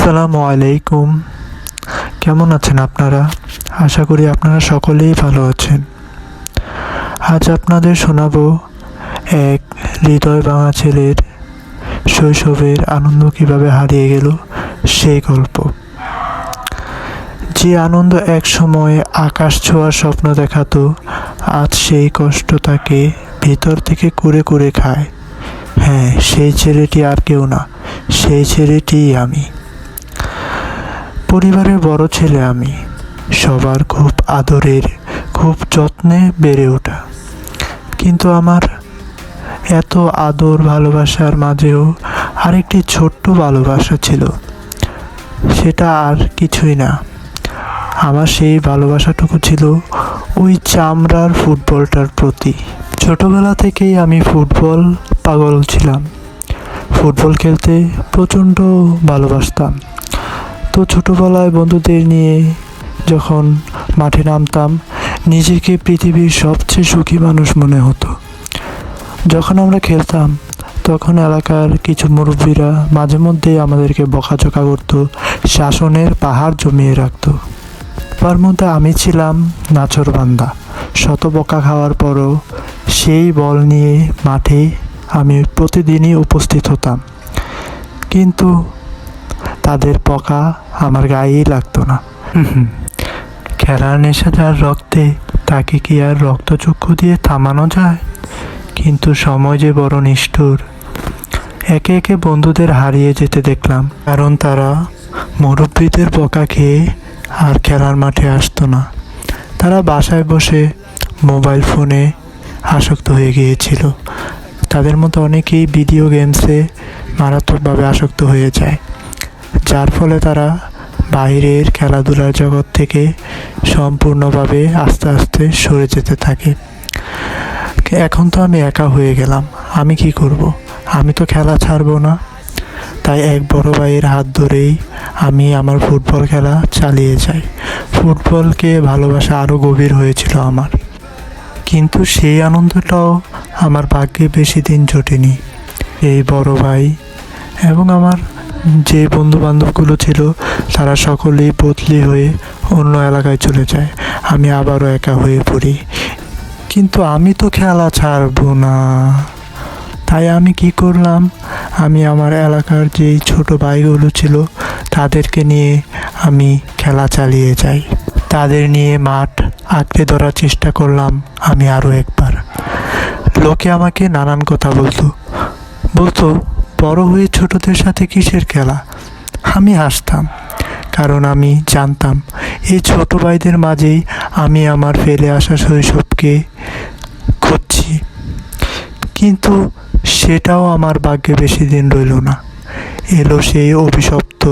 আসসালামু আলাইকুম। কেমন আছেন আপনারা? আশা করি আপনারা সকলেই ভালো আছেন। আজ আপনাদের শোনাবো এক হৃদয় ভাঙা ছেলের শৈশবের আনন্দ কিভাবে হারিয়ে গেল সেই গল্প। যে আনন্দ এক সময় আকাশ ছোঁয়ার স্বপ্ন দেখাতো, আজ সেই কষ্ট তাকে ভিতর থেকে কুরে কুরে খায়। হ্যাঁ, সেই ছেলেটি আর কেউ না, সেই ছেলেটিই আমি। পরিবারের বড় ছেলে আমি, সবার খুব আদরের, খুব যত্নে বেড়ে ওঠা। কিন্তু আমার এত আদর ভালোবাসার মাঝেও আরেকটি ছোট্ট ভালোবাসা ছিল। সেটা আর কিছুই না, আমার সেই ভালোবাসাটুকু ছিল ওই চামড়ার ফুটবলটার প্রতি। ছোটবেলা থেকেই আমি ফুটবল পাগল ছিলাম। ফুটবল খেলতে প্রচণ্ড ভালোবাসতাম। তো ছোটোবেলায় বন্ধুদের নিয়ে যখন মাঠে নামতাম, নিজেকে পৃথিবীর সবচেয়ে সুখী মানুষ মনে হতো। যখন আমরা খেলতাম তখন এলাকার কিছু মুরব্বীরা মাঝে মধ্যেই আমাদেরকে বকাঝকা করতো, শাসনের পাহাড় জমিয়ে রাখতো। তার মধ্যে আমি ছিলাম নাছোড়বান্দা। শত বকা খাওয়ার পরও সেই বল নিয়ে মাঠে আমি প্রতিদিনই উপস্থিত হতাম। কিন্তু তাদের বকা আমার গায়েই লাগতো না। খেলার নেশা যার রক্তে, তাকে কি আর রক্তচক্ষু দিয়ে থামানো যায়? কিন্তু সময় যে বড় নিষ্ঠুর। একে একে বন্ধুদের হারিয়ে যেতে দেখলাম, কারণ তারা মুরব্বীদের বকা খেয়ে আর খেলার মাঠে আসতো না। তারা বাসায় বসে মোবাইল ফোনে আসক্ত হয়ে গিয়েছিল। তাদের মতো অনেকেই ভিডিও গেমসে মারাত্মকভাবে আসক্ত হয়ে যায়, যার ফলে তারা বাইরের খেলাধুলার জগৎ থেকে সম্পূর্ণভাবে আস্তে আস্তে সরে যেতে থাকে। এখন তো আমি একা হয়ে গেলাম, আমি কি করব? আমি তো খেলা ছাড়বো না। তাই এক বড় ভাইয়ের হাত ধরেই আমি আমার ফুটবল খেলা চালিয়ে যাই। ফুটবলকে ভালোবাসা আরও গভীর হয়েছিল আমার। কিন্তু সেই আনন্দটাও আমার ভাগ্যে বেশি দিন জোটেনি। এই বড় ভাই এবং আমার যে বন্ধু বান্ধবগুলো ছিল, তারা সকলেই বদলি হয়ে অন্য এলাকায় চলে যায়। আমি আবারও একা হয়ে পড়ি। কিন্তু আমি তো খেলা ছাড়বো না। তাই আমি কি করলাম, আমি আমার এলাকার যেই ছোট ভাইগুলো ছিল তাদেরকে নিয়ে আমি খেলা চালিয়ে যাই। তাদের নিয়ে মাঠ আঁকড়ে ধরার চেষ্টা করলাম আমি আরও একবার। লোকে আমাকে নানান কথা বলতো বড় হয়ে ছোটদের সাথে কিসের খেলা? আমি হাসতাম, কারণ আমি জানতাম এই ছোট ভাইদের মাঝেই আমি আমার ফেলে আসা শৈশবকে খুঁজছি। কিন্তু সেটাও আমার ভাগ্যে বেশি দিন রইল না। এলো সেই অভিশপ্ত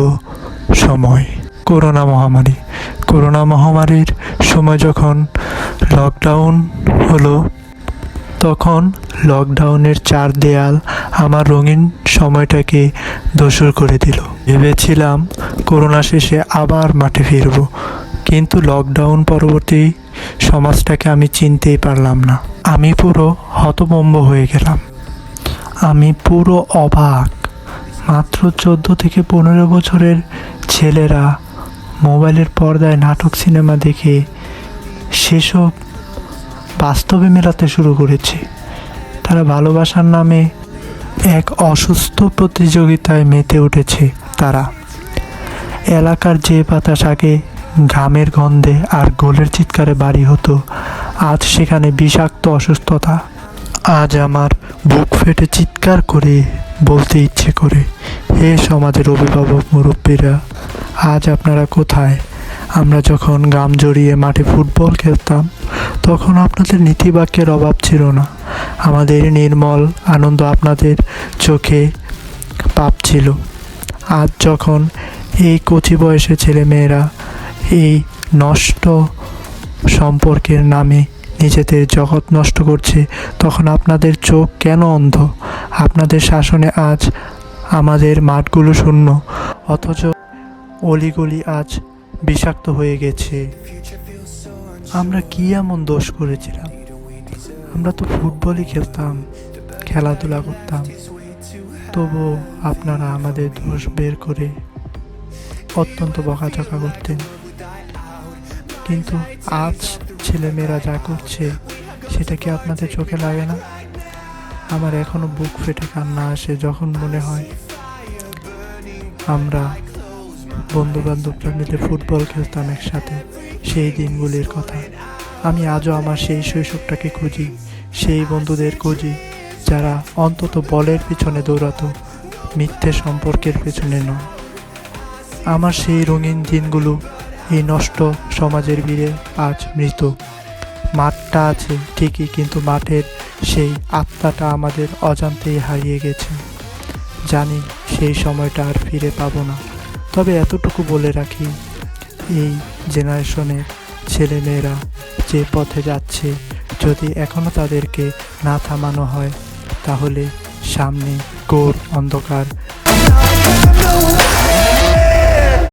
সময়, করোনা মহামারীর সময় যখন লকডাউন হলো, তখন লকডাউনের চার দেয়াল আমার রঙিন সময়টাকে ধূসর করে দিল। ভেবেছিলাম করোনা শেষে আবার মাঠে ফিরব, কিন্তু লকডাউন পরবর্তী সমাজটাকে আমি চিনতেই পারলাম না। আমি পুরো হতভম্ব হয়ে গেলাম। আমি পুরো অবাক। মাত্র 14 থেকে 15 বছরের ছেলেরা মোবাইলের পর্দায় নাটক সিনেমা দেখে সেসব বাস্তবে মেলাতে শুরু করেছে। তারা ভালোবাসার নামে এক অসুস্থ প্রতিযোগিতায় মেতে উঠেছে। তারা এলাকার যে বাতাস আগে ঘামের গন্ধে আর গোলের চিৎকারে বাড়ি হতো, আজ সেখানে বিষাক্ত অসুস্থতা। আজ আমার বুক ফেটে চিৎকার করে বলতে ইচ্ছে করে, হে সমাজের অভিভাবক মুরব্বীরা, আজ আপনারা কোথায়? আমরা যখন গাম জড়িয়ে মাঠে ফুটবল খেলতাম, তখন আপনাদের নীতিবাক্যের অভাব ছিল না। আমাদের নির্মল আনন্দ আপনাদের চোখে পাপ ছিল। আজ যখন এই কচি বয়সে ছেলেমেয়েরা এই নষ্ট সম্পর্কের নামে নিজেদের জগৎ নষ্ট করছে, তখন আপনাদের চোখ কেন অন্ধ? আপনাদের শাসনে আজ আমাদের মাঠগুলো শূন্য, অথচ অলিগলি আজ বিষাক্ত হয়ে গেছে। আমরা কি এমন দোষ করেছিলাম? আমরা তো ফুটবলই খেলতাম, খেলাধুলা করতাম। তবুও আপনারা আমাদের দোষ বের করে অত্যন্ত বকাঝকা করতেন। কিন্তু আজ ছেলেমেয়েরা যা করছে সেটা কি আপনাদের চোখে লাগে না? আমার এখনো বুক ফেটে কান্না আসে যখন মনে হয় আমরা বন্ধু বান্ধবরা মিলে ফুটবল খেলতাম একসাথে, সেই দিনগুলির কথা। আমি আজও আমার সেই শৈশবটাকে খুঁজি, সেই বন্ধুদের খুঁজি যারা অন্তত বলের পিছনে দৌড়াতো, মিথ্যে সম্পর্কের পেছনে নয়। আমার সেই রঙিন দিনগুলো এই নষ্ট সমাজের ভিড়ে আজ মৃত। মাঠটা আছে ঠিকই, কিন্তু মাঠের সেই আত্মাটা আমাদের অজান্তেই হারিয়ে গেছে। জানি সেই সময়টা আর ফিরে পাবো না, তবে এতটুকু বলে রাখি, এই জেনারেশনের ছেলেমেয়েরা যে পথে যাচ্ছে, যদি এখনও তাদেরকে না থামানো হয় তাহলে সামনে ঘোর অন্ধকার